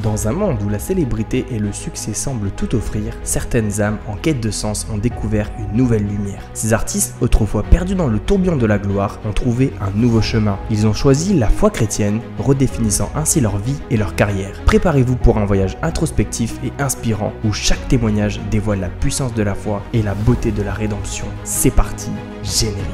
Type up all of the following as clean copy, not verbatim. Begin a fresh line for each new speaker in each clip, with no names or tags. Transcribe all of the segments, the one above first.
Dans un monde où la célébrité et le succès semblent tout offrir, certaines âmes en quête de sens ont découvert une nouvelle lumière. Ces artistes, autrefois perdus dans le tourbillon de la gloire, ont trouvé un nouveau chemin. Ils ont choisi la foi chrétienne, redéfinissant ainsi leur vie et leur carrière. Préparez-vous pour un voyage introspectif et inspirant où chaque témoignage dévoile la puissance de la foi et la beauté de la rédemption. C'est parti, générique.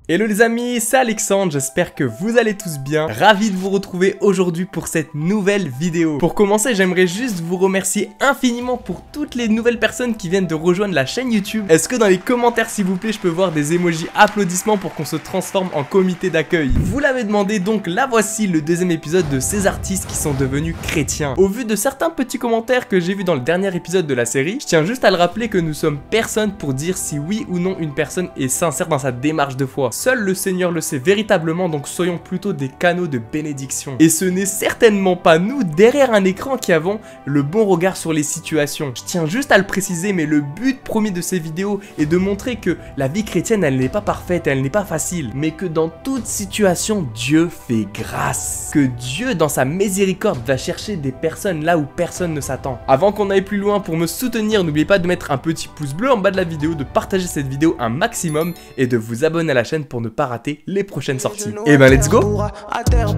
Hello les amis, c'est Alexandre, j'espère que vous allez tous bien. Ravi de vous retrouver aujourd'hui pour cette nouvelle vidéo. Pour commencer, j'aimerais juste vous remercier infiniment pour toutes les nouvelles personnes qui viennent de rejoindre la chaîne YouTube. Est-ce que dans les commentaires, s'il vous plaît, je peux voir des emojis applaudissements pour qu'on se transforme en comité d'accueil? Vous l'avez demandé, donc là voici le deuxième épisode de ces artistes qui sont devenus chrétiens. Au vu de certains petits commentaires que j'ai vus dans le dernier épisode de la série, je tiens juste à le rappeler que nous sommes personne pour dire si oui ou non une personne est sincère dans sa démarche de foi. Seul le Seigneur le sait véritablement, donc soyons plutôt des canaux de bénédiction. Et ce n'est certainement pas nous derrière un écran qui avons le bon regard sur les situations. Je tiens juste à le préciser, mais le but premier de ces vidéos est de montrer que la vie chrétienne, elle n'est pas parfaite, elle n'est pas facile, mais que dans toute situation, Dieu fait grâce. Que Dieu, dans sa miséricorde, va chercher des personnes là où personne ne s'attend. Avant qu'on aille plus loin, pour me soutenir, n'oubliez pas de mettre un petit pouce bleu en bas de la vidéo, de partager cette vidéo un maximum et de vous abonner à la chaîne pour ne pas rater les prochaines sorties. Et ben let's go.
À terre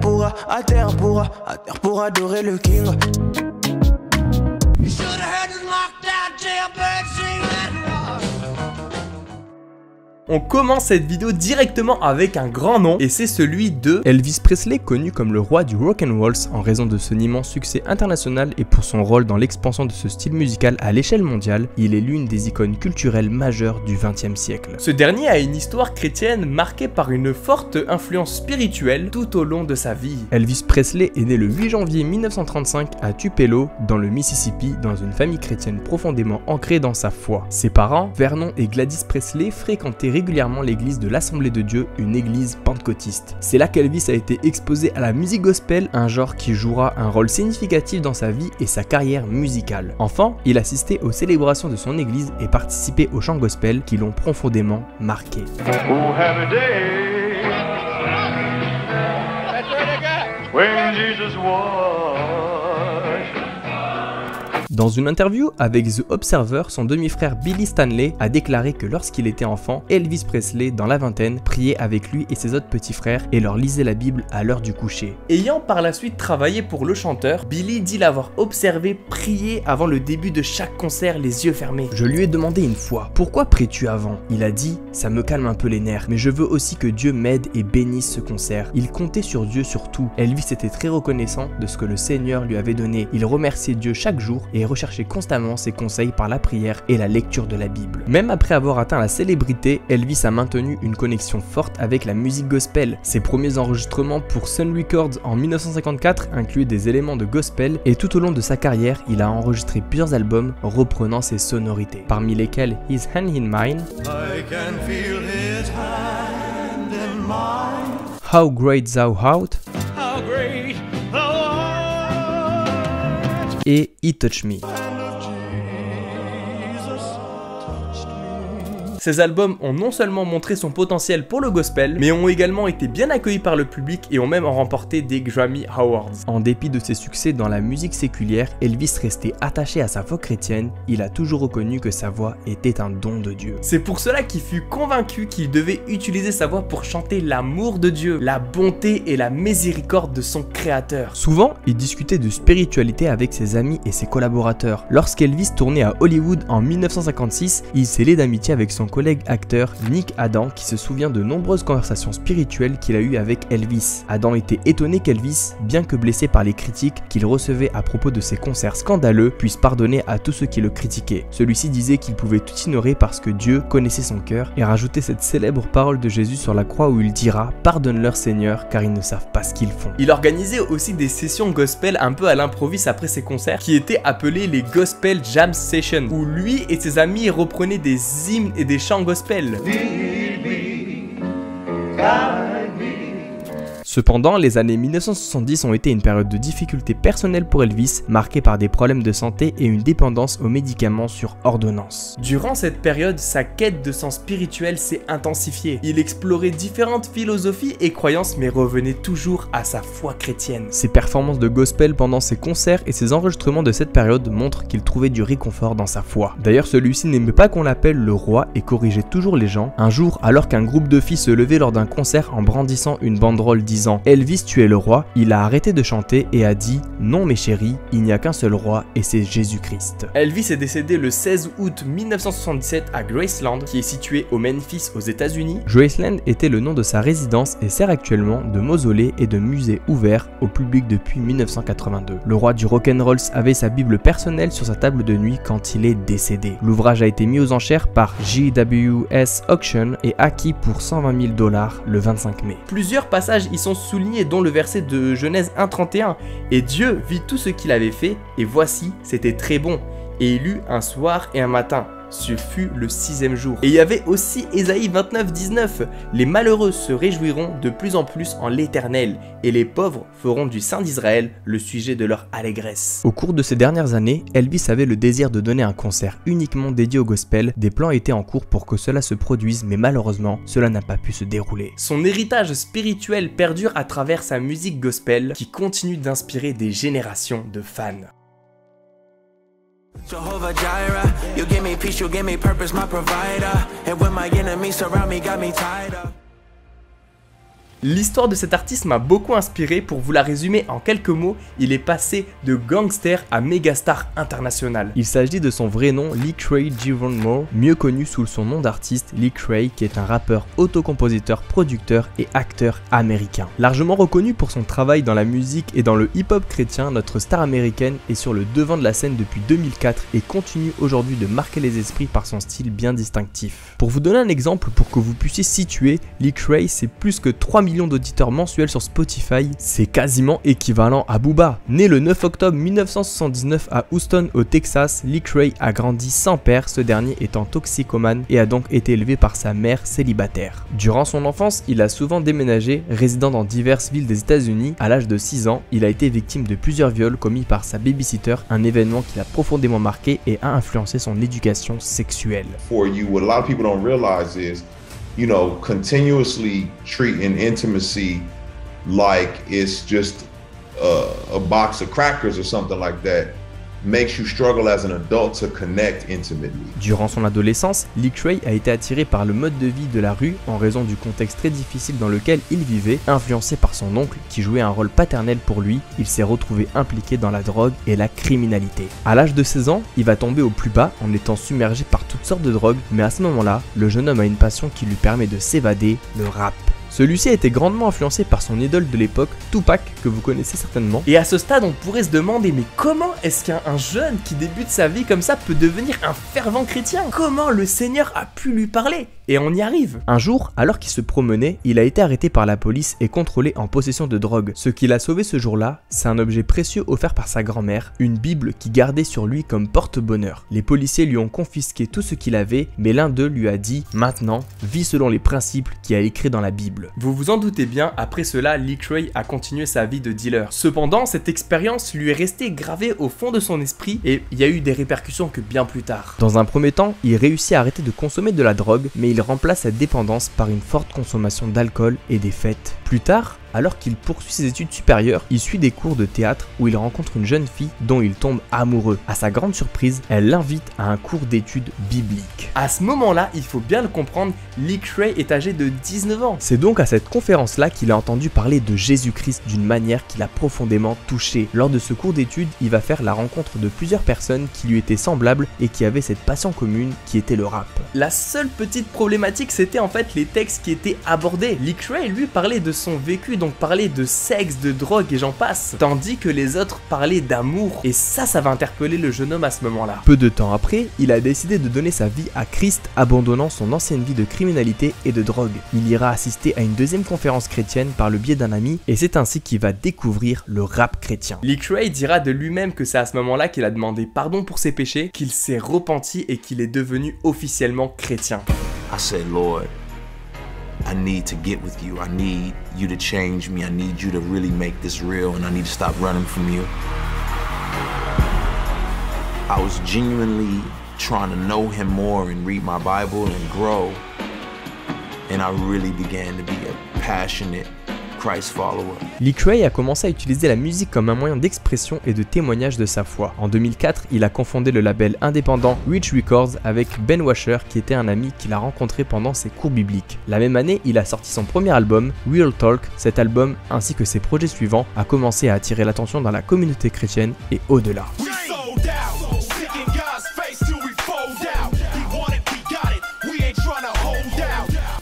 pour adorer le King.
On commence cette vidéo directement avec un grand nom et c'est celui de Elvis Presley, connu comme le roi du rock'n'roll en raison de son immense succès international et pour son rôle dans l'expansion de ce style musical à l'échelle mondiale. Il est l'une des icônes culturelles majeures du XXe siècle. Ce dernier a une histoire chrétienne marquée par une forte influence spirituelle tout au long de sa vie. Elvis Presley est né le 8 janvier 1935 à Tupelo, dans le Mississippi, dans une famille chrétienne profondément ancrée dans sa foi. Ses parents, Vernon et Gladys Presley, fréquentaient régulièrement l'église de l'Assemblée de Dieu, une église pentecôtiste. C'est là qu'Elvis a été exposé à la musique gospel, un genre qui jouera un rôle significatif dans sa vie et sa carrière musicale. Enfant, il assistait aux célébrations de son église et participait aux chants gospel qui l'ont profondément marqué. Dans une interview avec The Observer, son demi-frère Billy Stanley a déclaré que lorsqu'il était enfant, Elvis Presley, dans la vingtaine, priait avec lui et ses autres petits frères et leur lisait la Bible à l'heure du coucher. Ayant par la suite travaillé pour le chanteur, Billy dit l'avoir observé prier avant le début de chaque concert les yeux fermés. Je lui ai demandé une fois, pourquoi pries-tu avant? Il a dit, ça me calme un peu les nerfs, mais je veux aussi que Dieu m'aide et bénisse ce concert. Il comptait sur Dieu surtout. Elvis était très reconnaissant de ce que le Seigneur lui avait donné. Il remerciait Dieu chaque jour et recherchait constamment ses conseils par la prière et la lecture de la Bible. Même après avoir atteint la célébrité, Elvis a maintenu une connexion forte avec la musique gospel. Ses premiers enregistrements pour Sun Records en 1954 incluaient des éléments de gospel et tout au long de sa carrière, il a enregistré plusieurs albums reprenant ses sonorités, parmi lesquels His Hand in Mine, How Great Thou Art et He Touched Me. Ces albums ont non seulement montré son potentiel pour le gospel, mais ont également été bien accueillis par le public et ont même remporté des Grammy Awards. En dépit de ses succès dans la musique séculière, Elvis restait attaché à sa foi chrétienne. Il a toujours reconnu que sa voix était un don de Dieu. C'est pour cela qu'il fut convaincu qu'il devait utiliser sa voix pour chanter l'amour de Dieu, la bonté et la miséricorde de son créateur. Souvent, il discutait de spiritualité avec ses amis et ses collaborateurs. Lorsqu'Elvis tournait à Hollywood en 1956, il s'est lié d'amitié avec son collègue acteur Nick Adam qui se souvient de nombreuses conversations spirituelles qu'il a eues avec Elvis. Adam était étonné qu'Elvis, bien que blessé par les critiques qu'il recevait à propos de ses concerts scandaleux, puisse pardonner à tous ceux qui le critiquaient. Celui-ci disait qu'il pouvait tout ignorer parce que Dieu connaissait son cœur et rajoutait cette célèbre parole de Jésus sur la croix où il dira « Pardonne-leur Seigneur car ils ne savent pas ce qu'ils font ». Il organisait aussi des sessions gospel un peu à l'improviste après ses concerts qui étaient appelées les Gospel Jam Sessions où lui et ses amis reprenaient des hymnes et des chants gospel. Cependant, les années 1970 ont été une période de difficultés personnelles pour Elvis, marquée par des problèmes de santé et une dépendance aux médicaments sur ordonnance. Durant cette période, sa quête de sens spirituel s'est intensifiée. Il explorait différentes philosophies et croyances mais revenait toujours à sa foi chrétienne. Ses performances de gospel pendant ses concerts et ses enregistrements de cette période montrent qu'il trouvait du réconfort dans sa foi. D'ailleurs, celui-ci n'aimait pas qu'on l'appelle le roi et corrigeait toujours les gens. Un jour, alors qu'un groupe de filles se levait lors d'un concert en brandissant une banderole disant « Elvis, tu es le roi », il a arrêté de chanter et a dit « Non mes chéris, il n'y a qu'un seul roi et c'est Jésus-Christ ». Elvis est décédé le 16 août 1977 à Graceland, qui est situé au Memphis aux États-Unis. Graceland était le nom de sa résidence et sert actuellement de mausolée et de musée ouvert au public depuis 1982. Le roi du rock'n'roll avait sa Bible personnelle sur sa table de nuit quand il est décédé. L'ouvrage a été mis aux enchères par JWS Auction et acquis pour 120 000 $ le 25 mai. Plusieurs passages y sont soulignés, dont le verset de Genèse 1:31. Et Dieu vit tout ce qu'il avait fait, et voici, c'était très bon. Et il eut un soir et un matin. Ce fut le 6e jour. Et il y avait aussi Ésaïe 29:19. Les malheureux se réjouiront de plus en plus en l'Éternel, et les pauvres feront du Saint d'Israël le sujet de leur allégresse. Au cours de ces dernières années, Elvis avait le désir de donner un concert uniquement dédié au gospel. Des plans étaient en cours pour que cela se produise, mais malheureusement, cela n'a pas pu se dérouler. Son héritage spirituel perdure à travers sa musique gospel, qui continue d'inspirer des générations de fans.
Jehovah Jireh, you give me peace, you give me purpose, my provider. And when my enemies surround me, got me tied up.
L'histoire de cet artiste m'a beaucoup inspiré. Pour vous la résumer en quelques mots, il est passé de gangster à mégastar international. Il s'agit de son vrai nom, Lecrae Javon Moore, mieux connu sous son nom d'artiste Lecrae, qui est un rappeur, autocompositeur, producteur et acteur américain. Largement reconnu pour son travail dans la musique et dans le hip-hop chrétien, notre star américaine est sur le devant de la scène depuis 2004 et continue aujourd'hui de marquer les esprits par son style bien distinctif. Pour vous donner un exemple pour que vous puissiez situer, Lecrae, c'est plus que 3 millions d'auditeurs mensuels sur Spotify, c'est quasiment équivalent à Booba. Né le 9 octobre 1979 à Houston au Texas, Lecrae a grandi sans père, ce dernier étant toxicomane et a donc été élevé par sa mère célibataire. Durant son enfance, il a souvent déménagé, résidant dans diverses villes des États-Unis. À l'âge de 6 ans, il a été victime de plusieurs viols commis par sa babysitter, un événement qui l'a profondément marqué et a influencé son éducation sexuelle.
For you, what a lot of people don't realize is, you know, continuously treating intimacy like it's just a box of crackers or something like that makes you struggle as an adult to connect intimately.
Durant son adolescence, Lecrae a été attiré par le mode de vie de la rue en raison du contexte très difficile dans lequel il vivait. Influencé par son oncle qui jouait un rôle paternel pour lui, il s'est retrouvé impliqué dans la drogue et la criminalité. À l'âge de 16 ans, il va tomber au plus bas en étant submergé par toutes sortes de drogues, mais à ce moment-là, le jeune homme a une passion qui lui permet de s'évader, le rap. Celui-ci a été grandement influencé par son idole de l'époque, Tupac, que vous connaissez certainement. Et à ce stade, on pourrait se demander, mais comment est-ce qu'un jeune qui débute sa vie comme ça peut devenir un fervent chrétien? Comment le Seigneur a pu lui parler? Et on y arrive. Un jour, alors qu'il se promenait, il a été arrêté par la police et contrôlé en possession de drogue. Ce qui l'a sauvé ce jour-là, c'est un objet précieux offert par sa grand-mère, une Bible qu'il gardait sur lui comme porte-bonheur. Les policiers lui ont confisqué tout ce qu'il avait, mais l'un d'eux lui a dit « Maintenant, vis selon les principes qu'il a écrits dans la Bible ». Vous vous en doutez bien, après cela, Lecrae a continué sa vie de dealer. Cependant, cette expérience lui est restée gravée au fond de son esprit et il y a eu des répercussions que bien plus tard. Dans un premier temps, il réussit à arrêter de consommer de la drogue, mais il remplace cette dépendance par une forte consommation d'alcool et des fêtes. Plus tard, alors qu'il poursuit ses études supérieures, il suit des cours de théâtre où il rencontre une jeune fille dont il tombe amoureux. À sa grande surprise, elle l'invite à un cours d'études bibliques. À ce moment-là, il faut bien le comprendre, Lecrae est âgé de 19 ans. C'est donc à cette conférence-là qu'il a entendu parler de Jésus-Christ d'une manière qui l'a profondément touché. Lors de ce cours d'études, il va faire la rencontre de plusieurs personnes qui lui étaient semblables et qui avaient cette passion commune qui était le rap. La seule petite problématique, c'était en fait les textes qui étaient abordés. Lecrae, lui, parlait de son vécu, donc parlait de sexe, de drogue et j'en passe, tandis que les autres parlaient d'amour, et ça va interpeller le jeune homme à ce moment-là. Peu de temps après, il a décidé de donner sa vie à Christ, abandonnant son ancienne vie de criminalité et de drogue. Il ira assister à une deuxième conférence chrétienne par le biais d'un ami, et c'est ainsi qu'il va découvrir le rap chrétien. Lecrae dira de lui-même que c'est à ce moment-là qu'il a demandé pardon pour ses péchés, qu'il s'est repenti et qu'il est devenu officiellement chrétien.
I said, Lord, I need to get with you. I need you to change me. I need you to really make this real, and I need to stop running from you. I was genuinely trying to know him more and read my Bible and grow. And I really began to be a passionate Christ follower.
Lecrae a commencé à utiliser la musique comme un moyen d'expression et de témoignage de sa foi. En 2004, il a cofondé le label indépendant Reach Records avec Ben Washer, qui était un ami qu'il a rencontré pendant ses cours bibliques. La même année, il a sorti son premier album, Real Talk. Cet album, ainsi que ses projets suivants, a commencé à attirer l'attention dans la communauté chrétienne et au-delà.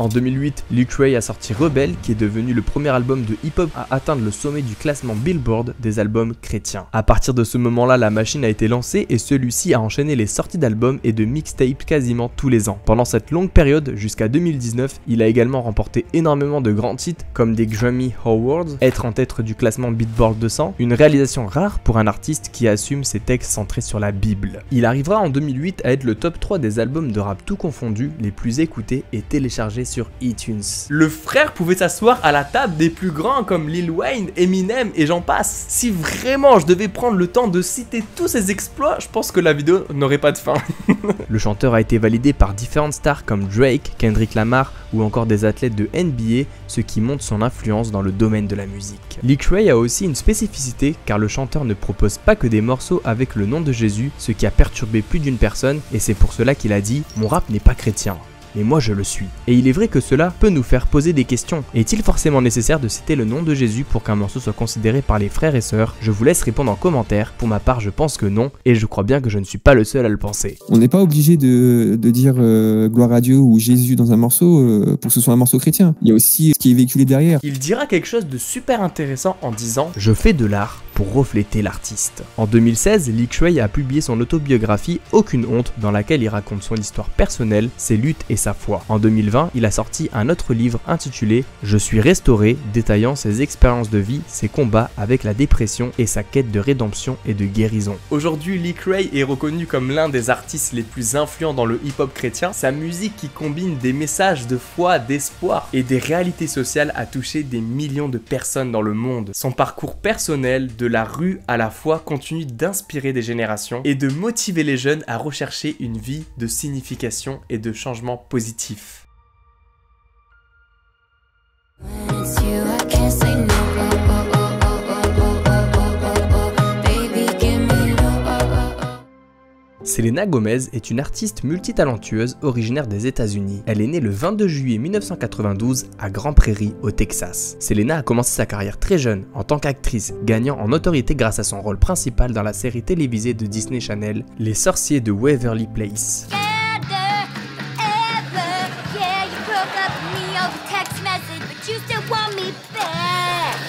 En 2008, Lecrae a sorti Rebel, qui est devenu le premier album de hip-hop à atteindre le sommet du classement Billboard des albums chrétiens. À partir de ce moment-là, la machine a été lancée et celui-ci a enchaîné les sorties d'albums et de mixtapes quasiment tous les ans. Pendant cette longue période, jusqu'à 2019, il a également remporté énormément de grands titres comme des Grammy Awards, être en tête du classement Billboard 200, une réalisation rare pour un artiste qui assume ses textes centrés sur la Bible. Il arrivera en 2008 à être le top 3 des albums de rap tout confondus les plus écoutés et téléchargés sur iTunes. Le frère pouvait s'asseoir à la table des plus grands comme Lil Wayne, Eminem et j'en passe. Si vraiment je devais prendre le temps de citer tous ses exploits, je pense que la vidéo n'aurait pas de fin. Le chanteur a été validé par différentes stars comme Drake, Kendrick Lamar ou encore des athlètes de NBA, ce qui montre son influence dans le domaine de la musique. Lecrae a aussi une spécificité car le chanteur ne propose pas que des morceaux avec le nom de Jésus, ce qui a perturbé plus d'une personne et c'est pour cela qu'il a dit « Mon rap n'est pas chrétien ». Mais moi je le suis. Et il est vrai que cela peut nous faire poser des questions. Est-il forcément nécessaire de citer le nom de Jésus pour qu'un morceau soit considéré par les frères et sœurs? Je vous laisse répondre en commentaire. Pour ma part, je pense que non, et je crois bien que je ne suis pas le seul à le penser.
On n'est pas obligé de dire gloire à Dieu ou Jésus dans un morceau pour que ce soit un morceau chrétien. Il y a aussi ce qui est véhiculé derrière.
Il dira quelque chose de super intéressant en disant « Je fais de l'art pour refléter l'artiste ». En 2016, Lecrae a publié son autobiographie Aucune honte, dans laquelle il raconte son histoire personnelle, ses luttes et sa foi. En 2020, il a sorti un autre livre intitulé « Je suis restauré », détaillant ses expériences de vie, ses combats avec la dépression et sa quête de rédemption et de guérison. Aujourd'hui, Lecrae est reconnu comme l'un des artistes les plus influents dans le hip-hop chrétien. Sa musique qui combine des messages de foi, d'espoir et des réalités sociales a touché des millions de personnes dans le monde. Son parcours personnel, de la rue à la foi, continue d'inspirer des générations et de motiver les jeunes à rechercher une vie de signification et de changement positif. Selena Gomez est une artiste multitalentueuse originaire des États-Unis. Elle est née le 22 juillet 1992 à Grand Prairie, au Texas. Selena a commencé sa carrière très jeune en tant qu'actrice, gagnant en notoriété grâce à son rôle principal dans la série télévisée de Disney Channel, Les Sorciers de Waverly Place.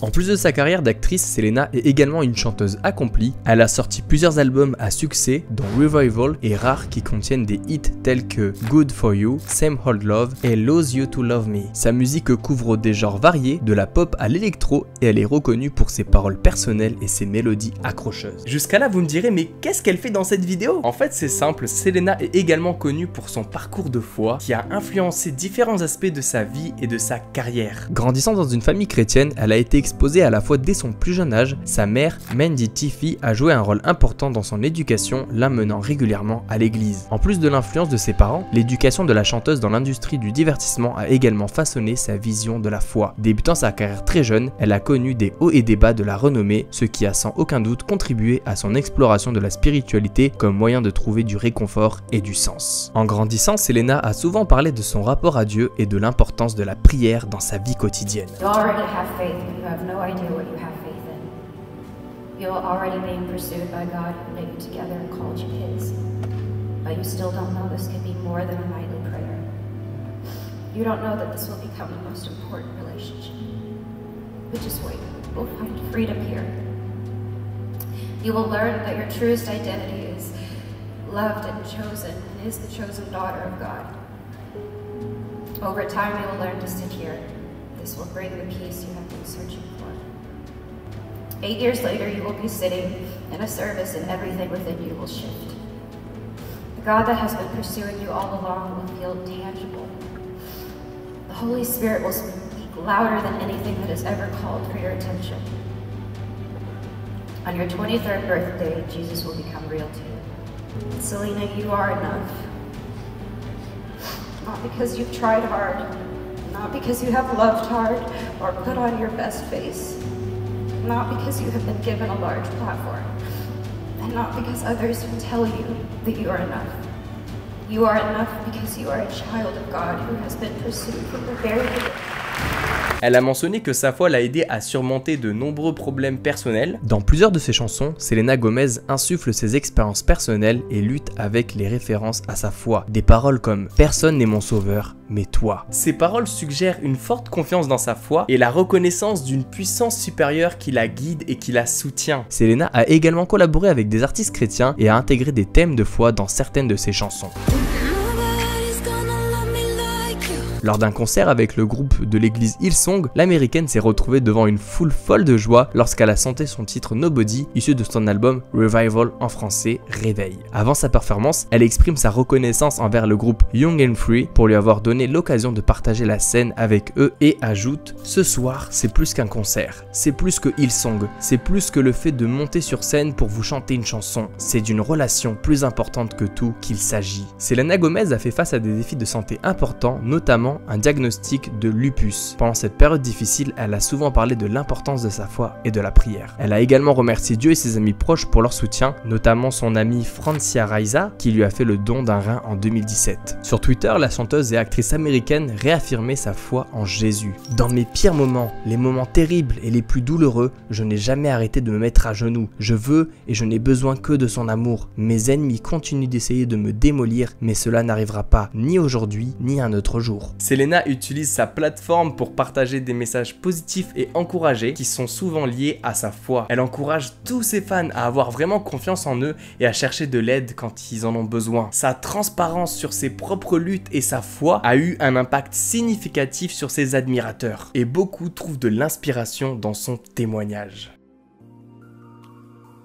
En plus de sa carrière d'actrice, Selena est également une chanteuse accomplie. Elle a sorti plusieurs albums à succès, dont Revival et Rare, qui contiennent des hits tels que Good For You, Same Old Love et Lose You To Love Me. Sa musique couvre des genres variés, de la pop à l'électro, et elle est reconnue pour ses paroles personnelles et ses mélodies accrocheuses. Jusqu'à là, vous me direz, mais qu'est-ce qu'elle fait dans cette vidéo? En fait, c'est simple, Selena est également connue pour son parcours de foi, qui a influencé différents aspects de sa vie et de sa carrière. Grandissant dans une famille chrétienne, elle a été exposée à la foi dès son plus jeune âge. Sa mère, Mandy Tiffy, a joué un rôle important dans son éducation, l'amenant régulièrement à l'église. En plus de l'influence de ses parents, l'éducation de la chanteuse dans l'industrie du divertissement a également façonné sa vision de la foi. Débutant sa carrière très jeune, elle a connu des hauts et des bas de la renommée, ce qui a sans aucun doute contribué à son exploration de la spiritualité comme moyen de trouver du réconfort et du sens. En grandissant, Selena a souvent parlé de son rapport à Dieu et de l'importance de la prière dans sa vie quotidienne.
No idea what you have faith in. You're already being pursued by God who knit you together and called you his. But you still don't know this can be more than a nightly prayer. You don't know that this will become the most important relationship. But just wait, we'll find freedom here. You will learn that your truest identity is loved and chosen, and is the chosen daughter of God. Over time, you will learn to sit here. This will bring the peace you have been searching for. 8 years later, you will be sitting in a service and everything within you will shift. The God that has been pursuing you all along will feel tangible. The Holy Spirit will speak louder than anything that has ever called for your attention. On your 23rd birthday, Jesus will become real to you. Selena, you are enough. Not because you've tried hard, not because you have loved hard or put on your best face, not because you have been given a large platform, and not because others will tell you that you are enough. You are enough because you are a child of God who has been pursued from the very beginning.
Elle a mentionné que sa foi l'a aidé à surmonter de nombreux problèmes personnels. Dans plusieurs de ses chansons, Selena Gomez insuffle ses expériences personnelles et lutte avec les références à sa foi. Des paroles comme « Personne n'est mon sauveur, mais toi ». Ces paroles suggèrent une forte confiance dans sa foi et la reconnaissance d'une puissance supérieure qui la guide et qui la soutient. Selena a également collaboré avec des artistes chrétiens et a intégré des thèmes de foi dans certaines de ses chansons. Lors d'un concert avec le groupe de l'église Hillsong, l'américaine s'est retrouvée devant une foule folle de joie lorsqu'elle a chanté son titre Nobody, issu de son album Revival, en français Réveil. Avant sa performance, elle exprime sa reconnaissance envers le groupe Young and Free pour lui avoir donné l'occasion de partager la scène avec eux et ajoute « Ce soir, c'est plus qu'un concert, c'est plus que Hillsong, c'est plus que le fait de monter sur scène pour vous chanter une chanson, c'est d'une relation plus importante que tout qu'il s'agit. » Selena Gomez a fait face à des défis de santé importants, notamment un diagnostic de lupus. Pendant cette période difficile, elle a souvent parlé de l'importance de sa foi et de la prière. Elle a également remercié Dieu et ses amis proches pour leur soutien, notamment son amie Francia Raisa qui lui a fait le don d'un rein en 2017. Sur Twitter, la chanteuse et actrice américaine réaffirmait sa foi en Jésus. Dans mes pires moments, les moments terribles et les plus douloureux, je n'ai jamais arrêté de me mettre à genoux. Je veux et je n'ai besoin que de son amour. Mes ennemis continuent d'essayer de me démolir, mais cela n'arrivera pas, ni aujourd'hui, ni un autre jour. Selena utilise sa plateforme pour partager des messages positifs et encouragés qui sont souvent liés à sa foi. Elle encourage tous ses fans à avoir vraiment confiance en eux et à chercher de l'aide quand ils en ont besoin. Sa transparence sur ses propres luttes et sa foi a eu un impact significatif sur ses admirateurs. Et beaucoup trouvent de l'inspiration dans son témoignage.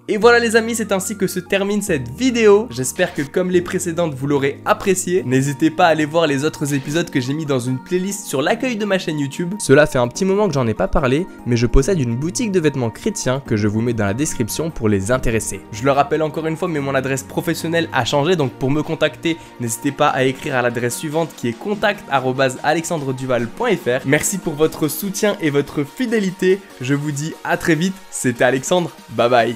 Et voilà les amis, c'est ainsi que se termine cette vidéo. J'espère que comme les précédentes vous l'aurez apprécié. N'hésitez pas à aller voir les autres épisodes que j'ai mis dans une playlist sur l'accueil de ma chaîne YouTube. Cela fait un petit moment que j'en ai pas parlé, mais je possède une boutique de vêtements chrétiens que je vous mets dans la description pour les intéressés. Je le rappelle encore une fois, mais mon adresse professionnelle a changé, donc pour me contacter, n'hésitez pas à écrire à l'adresse suivante qui est contact@alexandreduval.fr. Merci pour votre soutien et votre fidélité. Je vous dis à très vite, c'était Alexandre, bye bye.